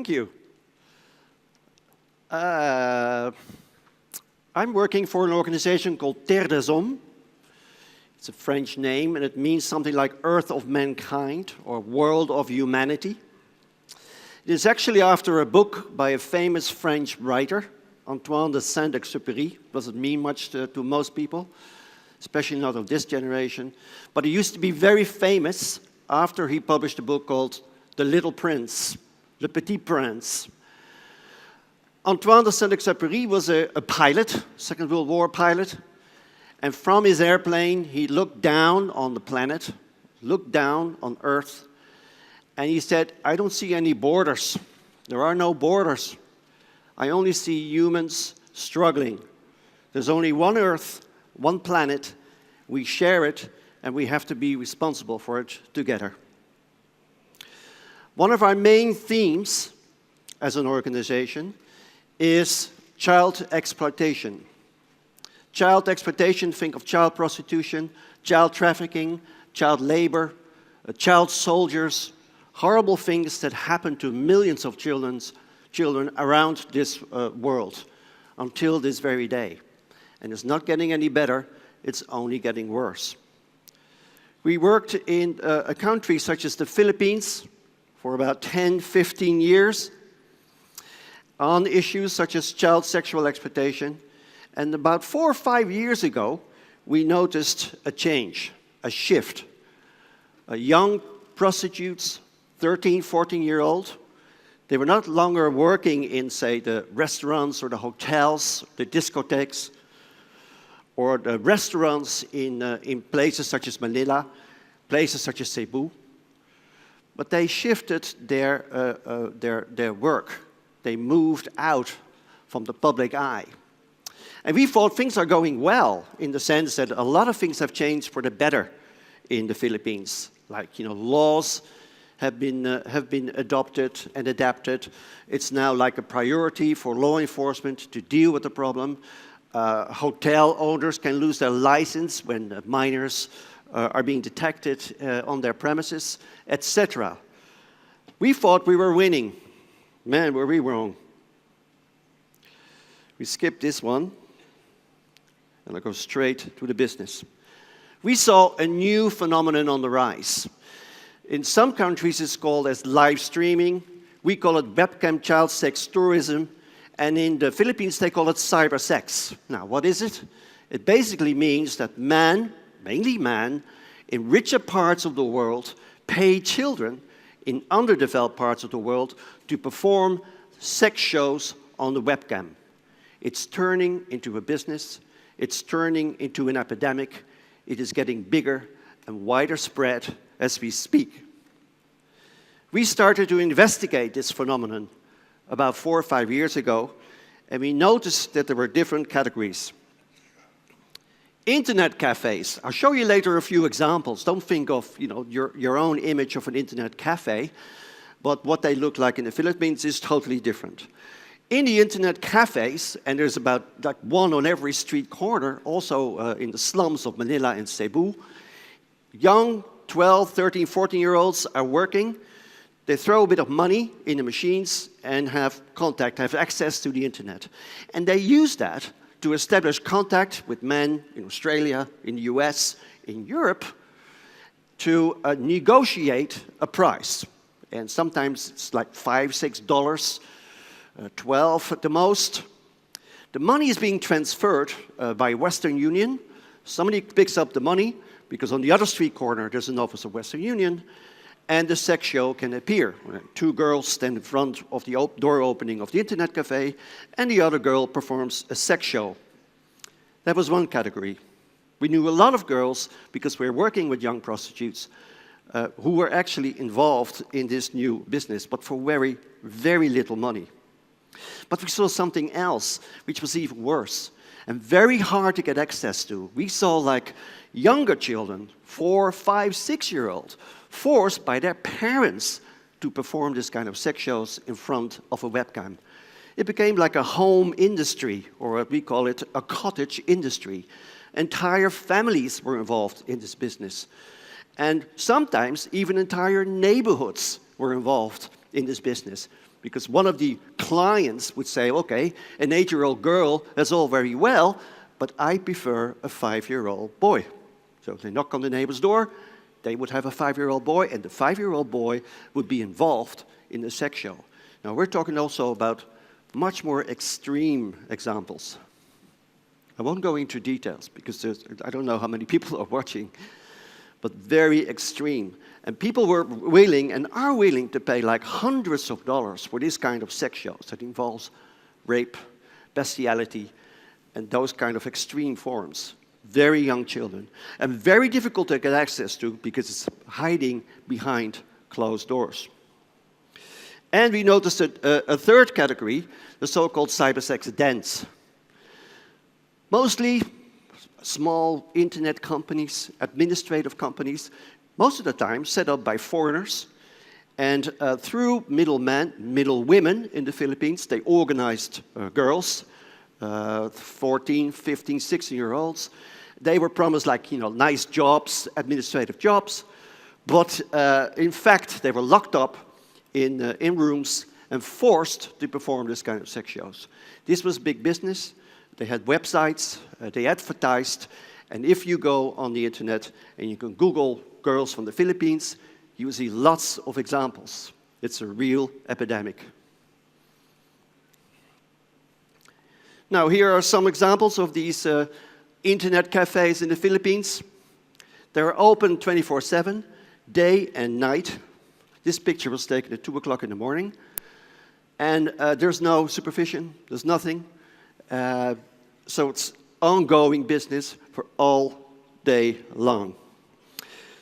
Thank you. I'm working for an organization called Terre des Hommes. It's a French name, and it means something like Earth of Mankind, or World of Humanity. It is actually after a book by a famous French writer, Antoine de Saint-Exupéry. Doesn't mean much to most people, especially not of this generation. But he used to be very famous after he published a book called The Little Prince, Le Petit Prince. Antoine de Saint-Exupéry was a pilot, Second World War pilot, and from his airplane he looked down on the planet, looked down on Earth, and he said, I don't see any borders. There are no borders. I only see humans struggling. There's only one Earth, one planet. We share it, and we have to be responsible for it together. One of our main themes as an organization is child exploitation. Child exploitation, think of child prostitution, child trafficking, child labor, child soldiers, horrible things that happen to millions of children around this world until this very day. And it's not getting any better, it's only getting worse. We worked in a country such as the Philippines for about 10, 15 years on issues such as child sexual exploitation. And about 4 or 5 years ago, we noticed a change, a shift. Young prostitutes, 13, 14-year-old, they were not longer working in, say, the restaurants or the hotels, the discotheques, or the restaurants in places such as Manila, places such as Cebu. But they shifted their work. They moved out from the public eye. And we thought things are going well in the sense that a lot of things have changed for the better in the Philippines. Like, laws have been adopted and adapted. It's now like a priority for law enforcement to deal with the problem. Hotel owners can lose their license when minors are being detected on their premises, etc. We thought we were winning. Man, were we wrong. We skipped this one, and I'll go straight to the business. We saw a new phenomenon on the rise. In some countries, it's called as live streaming. We call it webcam child sex tourism. And in the Philippines, they call it cyber sex. Now, what is it? It basically means that men, mainly men, in richer parts of the world, pay children in underdeveloped parts of the world to perform sex shows on the webcam. It's turning into a business. It's turning into an epidemic. It is getting bigger and wider spread as we speak. We started to investigate this phenomenon about 4 or 5 years ago, and we noticed that there were different categories. Internet cafes. I'll show you later a few examples. Don't think of your own image of an internet cafe, but what they look like in the Philippines is totally different. In the internet cafes, and there's about like one on every street corner, also in the slums of Manila and Cebu, young 12, 13, 14-year-olds are working. They throw a bit of money in the machines and have access to the internet. And they use that to establish contact with men in Australia, in the US, in Europe, to negotiate a price. And sometimes it's like $5, $6, 12 at the most. The money is being transferred by Western Union. Somebody picks up the money, because on the other street corner there's an office of Western Union, and the sex show can appear. 2 girls stand in front of the door opening of the internet cafe, and the other girl performs a sex show. That was one category. We knew a lot of girls, because we were working with young prostitutes, who were actually involved in this new business, but for very, very little money. But we saw something else, which was even worse, and very hard to get access to. We saw like younger children, 4, 5, 6-year-olds, forced by their parents to perform this kind of sex shows in front of a webcam. It became like a home industry, or we call it a cottage industry. Entire families were involved in this business. And sometimes even entire neighborhoods were involved in this business. Because one of the clients would say, okay, an 8-year-old girl, that's all very well, but I prefer a 5-year-old boy. So if they knock on the neighbor's door, they would have a 5-year-old boy, and the 5-year-old boy would be involved in the sex show. Now, we're talking also about much more extreme examples. I won't go into details, because I don't know how many people are watching, but very extreme. And people were willing and are willing to pay like hundreds of dollars for this kind of sex shows that involves rape, bestiality, and those kind of extreme forms. Very young children, and very difficult to get access to because it's hiding behind closed doors. And we noticed a third category, the so-called cybersex dens. Mostly small internet companies, administrative companies, most of the time set up by foreigners, and through middlemen, middle women in the Philippines, they organized girls, 14, 15, 16-year-olds. They were promised like, nice jobs, administrative jobs, but in fact, they were locked up in rooms and forced to perform this kind of sex shows. This was big business. They had websites, they advertised, and if you go on the internet and you can Google girls from the Philippines, you see lots of examples. It's a real epidemic. Now, here are some examples of these internet cafes in the Philippines. They're open 24/7, day and night. This picture was taken at 2 o'clock in the morning. And there's no supervision, there's nothing. So it's ongoing business for all day long.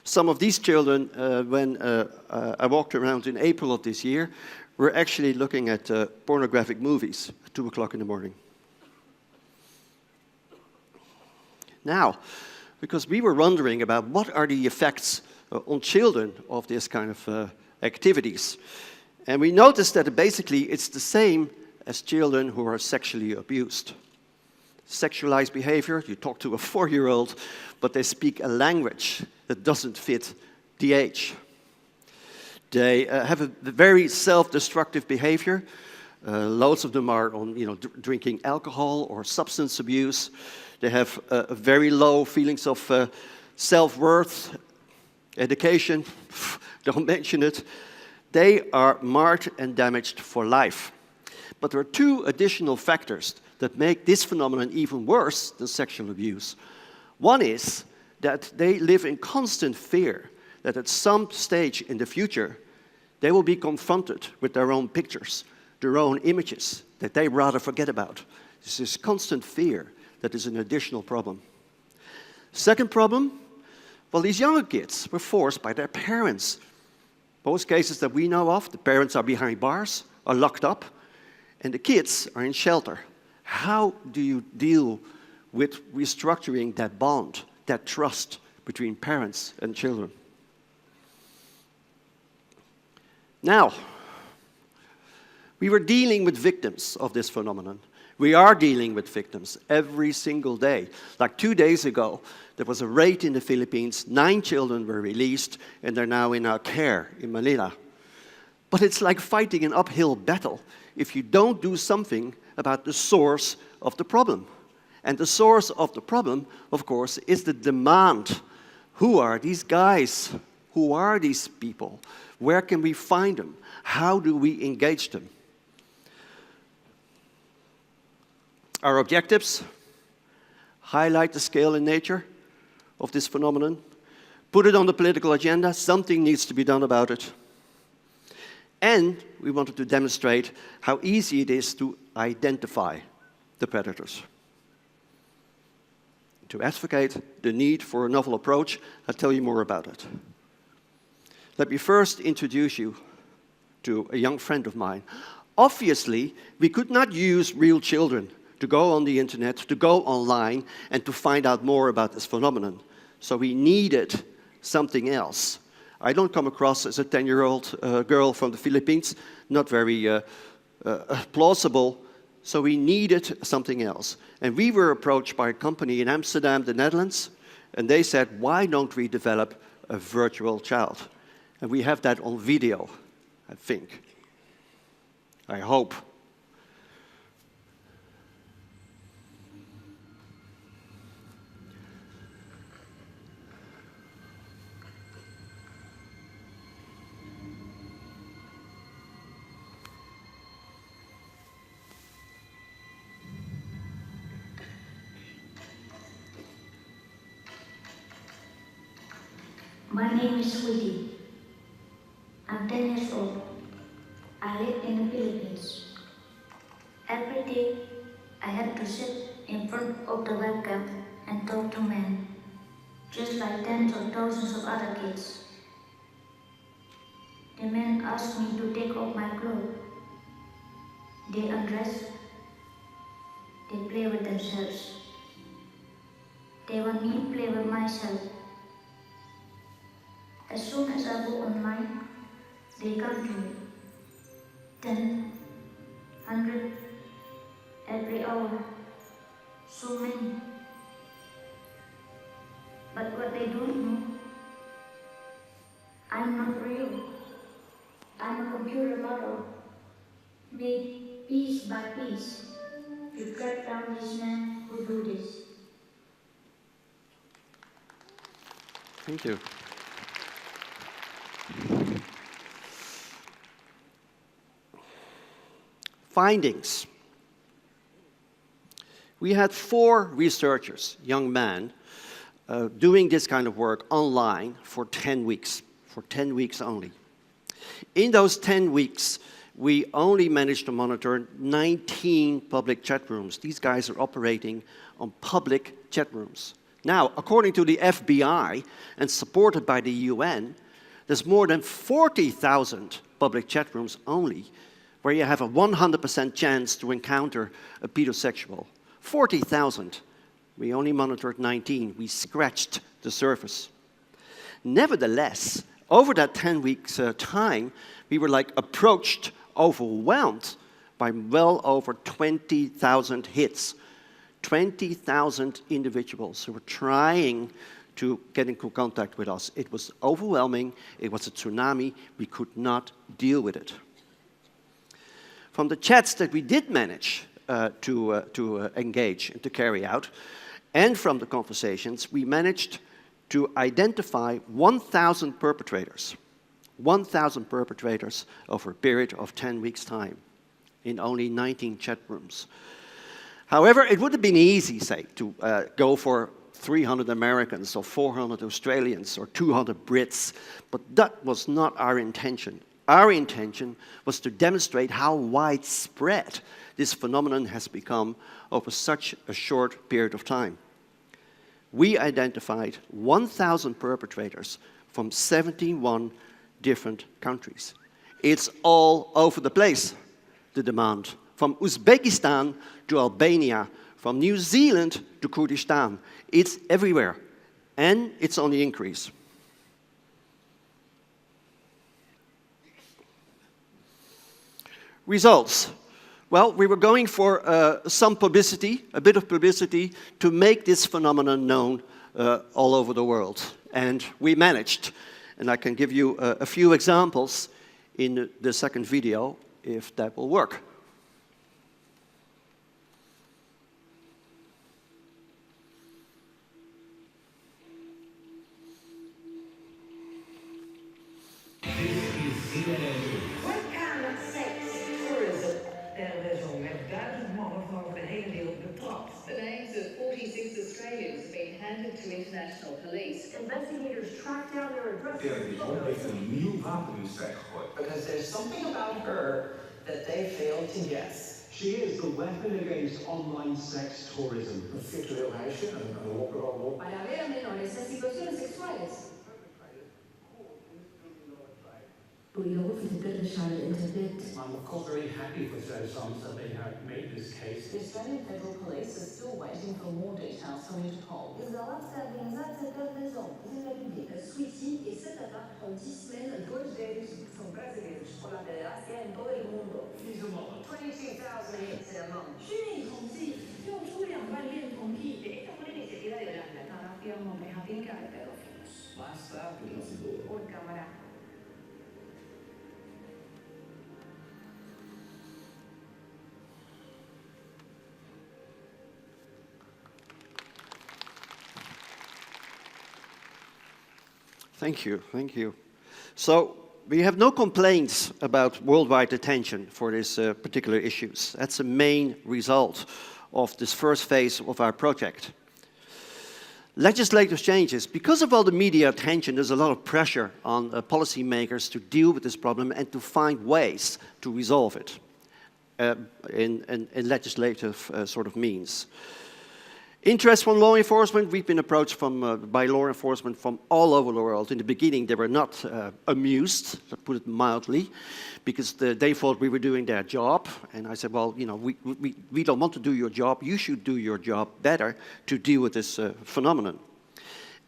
Some of these children, when I walked around in April of this year, were actually looking at pornographic movies at 2 o'clock in the morning. Now, because we were wondering about what are the effects on children of this kind of activities. And we noticed that basically it's the same as children who are sexually abused. Sexualized behavior, you talk to a 4-year-old, but they speak a language that doesn't fit the age. They have a very self-destructive behavior. Loads of them are on, drinking alcohol or substance abuse. They have very low feelings of self-worth, education, don't mention it. They are marred and damaged for life. But there are two additional factors that make this phenomenon even worse than sexual abuse. One is that they live in constant fear that at some stage in the future, they will be confronted with their own pictures, their own images that they rather forget about. This is constant fear that is an additional problem. Second problem, well, these younger kids were forced by their parents. Most cases that we know of, the parents are behind bars, are locked up, and the kids are in shelter. How do you deal with restructuring that bond, that trust between parents and children? Now, we were dealing with victims of this phenomenon. We are dealing with victims every single day. Like 2 days ago, there was a raid in the Philippines. 9 children were released, and they're now in our care in Manila. But it's like fighting an uphill battle if you don't do something about the source of the problem. And the source of the problem, of course, is the demand. Who are these guys? Who are these people? Where can we find them? How do we engage them? Our objectives: highlight the scale and nature of this phenomenon, put it on the political agenda, something needs to be done about it. And we wanted to demonstrate how easy it is to identify the predators. To advocate the need for a novel approach, I'll tell you more about it. Let me first introduce you to a young friend of mine. Obviously, we could not use real children to go on the internet, to go online, and to find out more about this phenomenon. So we needed something else. I don't come across as a 10-year-old girl from the Philippines, not very plausible, so we needed something else. And we were approached by a company in Amsterdam, the Netherlands, and they said, why don't we develop a virtual child? And we have that on video, I think. I hope. My name is Sweetie. I'm 10 years old. I live in the Philippines. Every day, I have to sit in front of the webcam and talk to men, just like tens or thousands of other kids. The men ask me to take off my clothes. They undress, they play with themselves. They want me to play with myself. As soon as I go online, they come to me. 10, 100, every hour. So many. But what they don't know, I'm not real. I'm a computer model, made piece by piece to track down these men who do this. Thank you. Findings. We had 4 researchers, young men, doing this kind of work online for 10 weeks only. In those 10 weeks, we only managed to monitor 19 public chat rooms. These guys are operating on public chat rooms. Now, according to the FBI and supported by the UN, there's more than 40,000 public chat rooms only where you have a 100% chance to encounter a pedosexual. 40,000. We only monitored 19. We scratched the surface. Nevertheless, over that 10 weeks time, we were approached, overwhelmed by well over 20,000 hits. 20,000 individuals who were trying to get into contact with us. It was overwhelming. It was a tsunami. We could not deal with it. From the chats that we did manage to engage and to carry out, and from the conversations, we managed to identify 1,000 perpetrators. 1,000 perpetrators over a period of 10 weeks' time in only 19 chat rooms. However, it would have been easy, say, to go for 300 Americans or 400 Australians or 200 Brits, but that was not our intention. Our intention was to demonstrate how widespread this phenomenon has become over such a short period of time. We identified 1,000 perpetrators from 71 different countries. It's all over the place, the demand. From Uzbekistan to Albania, from New Zealand to Kurdistan. It's everywhere, and it's on the increase. Results. Well, we were going for some publicity, a bit of publicity, to make this phenomenon known all over the world. And we managed. And I can give you a few examples in the second video, if that will work. What kind of sex tourism? Er is al met 1000 mannen van over de hele wereld betrapt. The names of 46 Australians have been handed to international police. Investigators tracked down their addresses. Television heeft een nieuw wapen in strijd gegooid. Because there's something about her that they failed to guess. She is the weapon against online sex tourism. Een virtueel huisje, een lokkerrommel. Para ver a menores en situaciones sexuales. I'm of course very happy for those sons that they have made this case. The Australian Federal Police is still waiting for more details from Interpol. Izolacja organizacja garnizonu Republika Suíça e se trata de 10 semanas, 2 deles são brasileiros, com a federação em todo o mundo. 22,000 hits in a month. 虚拟统计用出2万例统计de esta fue la iniciativa de Holanda. Tarafia momehavin pedófilos. Basta per la figura. Por cámara. Thank you, thank you. So we have no complaints about worldwide attention for these particular issues. That's the main result of this first phase of our project. Legislative changes. Because of all the media attention, there's a lot of pressure on policymakers to deal with this problem and to find ways to resolve it in legislative sort of means. Interest from law enforcement. We've been approached by law enforcement from all over the world. In the beginning, they were not amused, to put it mildly, because they thought we were doing their job. And I said, well, you know, we don't want to do your job. You should do your job better to deal with this phenomenon.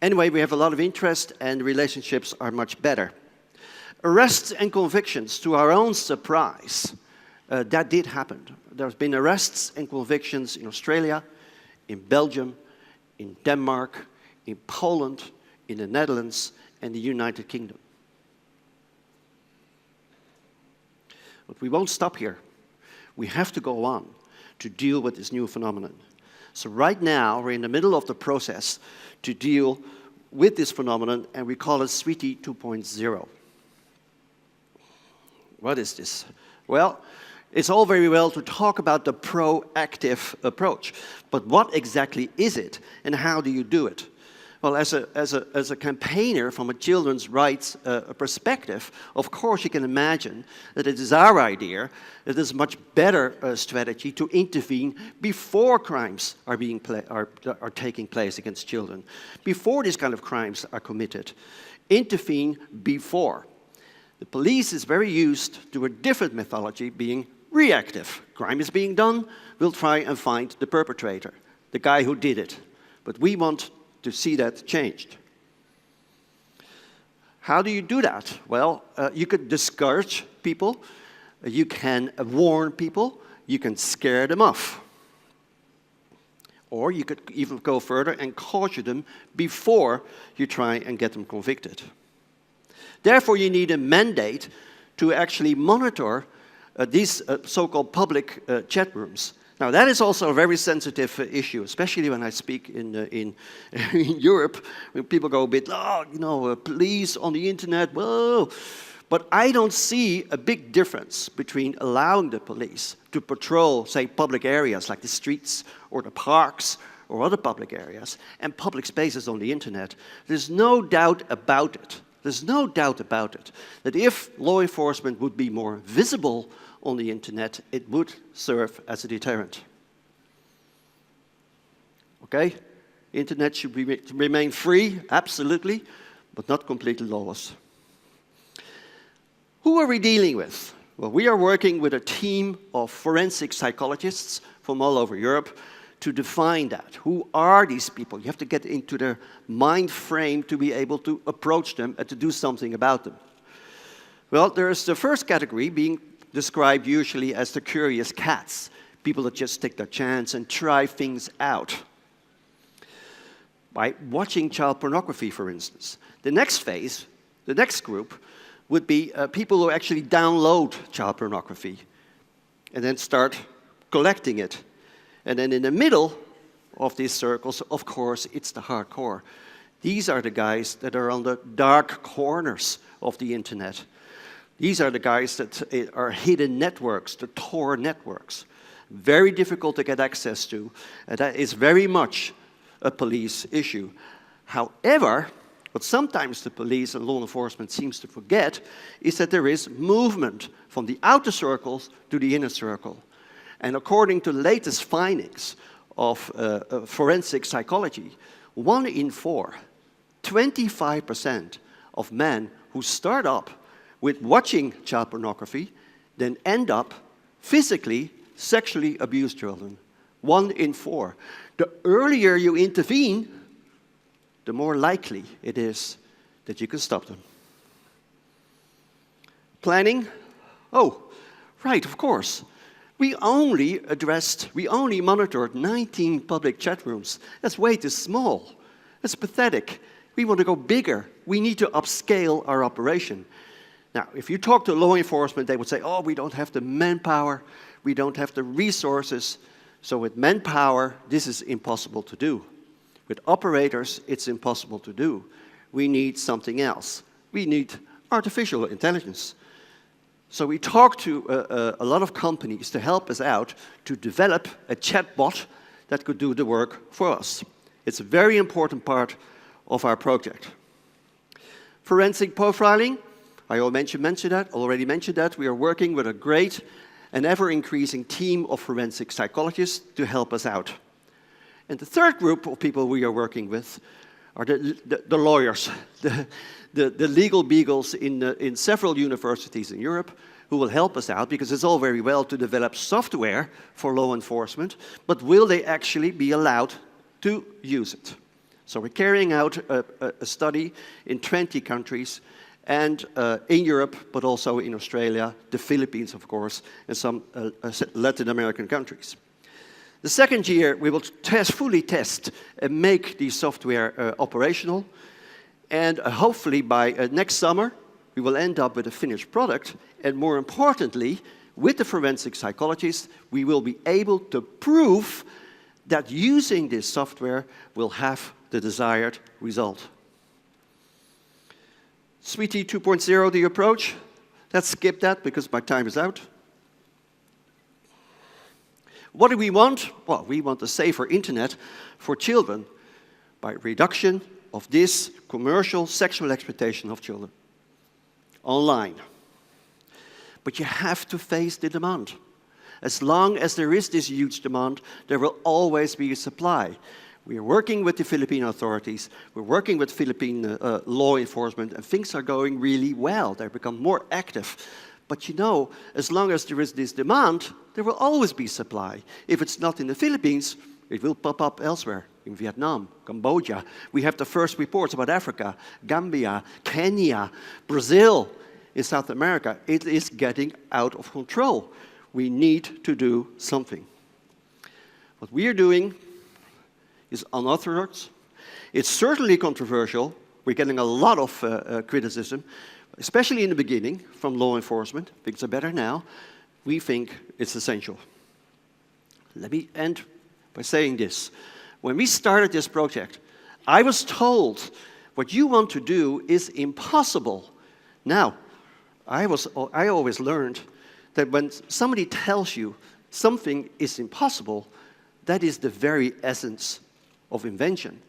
Anyway, we have a lot of interest and relationships are much better. Arrests and convictions, to our own surprise, that did happen. There's been arrests and convictions in Australia, in Belgium, in Denmark, in Poland, in the Netherlands, and the United Kingdom. But we won't stop here. We have to go on to deal with this new phenomenon. So right now, we're in the middle of the process to deal with this phenomenon, and we call it Sweetie 2.0. What is this? Well, it's all very well to talk about the proactive approach, but what exactly is it, and how do you do it? Well, as a campaigner from a children's rights perspective, of course you can imagine that it is our idea that it is a much better strategy to intervene before crimes are taking place against children, before these kind of crimes are committed. Intervene before. The police is very used to a different methodology, being reactive. Crime is being done, we'll try and find the perpetrator, the guy who did it. But we want to see that changed. How do you do that? Well, you could discourage people, you can warn people, you can scare them off. Or you could even go further and caution them before you try and get them convicted. Therefore, you need a mandate to actually monitor these so-called public chat rooms. Now, that is also a very sensitive issue, especially when I speak in Europe, when people go a bit, oh, you know, police on the internet, whoa. But I don't see a big difference between allowing the police to patrol, say, public areas like the streets or the parks or other public areas and public spaces on the internet. There's no doubt about it. There's no doubt about it that if law enforcement would be more visible on the internet, it would serve as a deterrent. Okay? Internet should remain free, absolutely, but not completely lawless. Who are we dealing with? Well, we are working with a team of forensic psychologists from all over Europe to define that. Who are these people? You have to get into their mind frame to be able to approach them and to do something about them. Well, there's the first category being described usually as the curious cats, people that just take their chance and try things out. By watching child pornography, for instance. The next phase, the next group, would be people who actually download child pornography and then start collecting it. And then in the middle of these circles, of course, it's the hardcore. These are the guys that are on the dark corners of the internet. These are the guys that are hidden networks, the Tor networks. Very difficult to get access to, and that is very much a police issue. However, what sometimes the police and law enforcement seems to forget is that there is movement from the outer circles to the inner circle. And according to the latest findings of forensic psychology, 1 in 4, 25% of men who start up with watching child pornography then end up physically, sexually abuse children. 1 in 4. The earlier you intervene, the more likely it is that you can stop them. Planning? Oh, right, of course. We only monitored 19 public chat rooms. That's way too small. That's pathetic. We want to go bigger. We need to upscale our operation. Now, if you talk to law enforcement, they would say, oh, we don't have the manpower, we don't have the resources. So with manpower, this is impossible to do. With operators, it's impossible to do. we need something else. We need artificial intelligence. So we talked to a lot of companies to help us out to develop a chatbot that could do the work for us. It's a very important part of our project. Forensic profiling, I already mentioned that. We are working with a great and ever-increasing team of forensic psychologists to help us out. And the third group of people we are working with are the lawyers, the legal beagles in several universities in Europe who will help us out, because it's all very well to develop software for law enforcement, but will they actually be allowed to use it? So we're carrying out a study in 20 countries, and in Europe, but also in Australia, the Philippines, of course, and some Latin American countries. The second year, we will fully test and make the software operational, and hopefully by next summer, we will end up with a finished product, and more importantly, with the forensic psychologists, we will be able to prove that using this software will have the desired result. Sweetie 2.0, the approach. Let's skip that because my time is out. What do we want? Well, we want a safer internet for children by reduction of this commercial sexual exploitation of children online. But you have to face the demand. As long as there is this huge demand, there will always be a supply. We are working with the Philippine authorities, we're working with Philippine law enforcement, and things are going really well. They've become more active. But you know, as long as there is this demand, there will always be supply. If it's not in the Philippines, it will pop up elsewhere, in Vietnam, Cambodia. We have the first reports about Africa, Gambia, Kenya, Brazil, in South America. It is getting out of control. We need to do something. What we are doing is unorthodox. It's certainly controversial. We're getting a lot of criticism, especially in the beginning from law enforcement. Things are better now. We think it's essential. Let me end by saying this. When we started this project, I was told what you want to do is impossible. Now, I always learned that when somebody tells you something is impossible, that is the very essence of invention.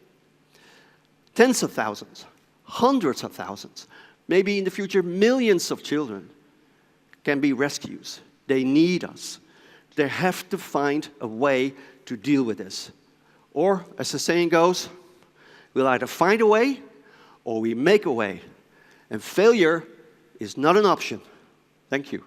Tens of thousands, hundreds of thousands, maybe in the future millions of children can be rescued. They need us. They have to find a way to deal with this. Or, as the saying goes, we'll either find a way or we make a way. And failure is not an option. Thank you.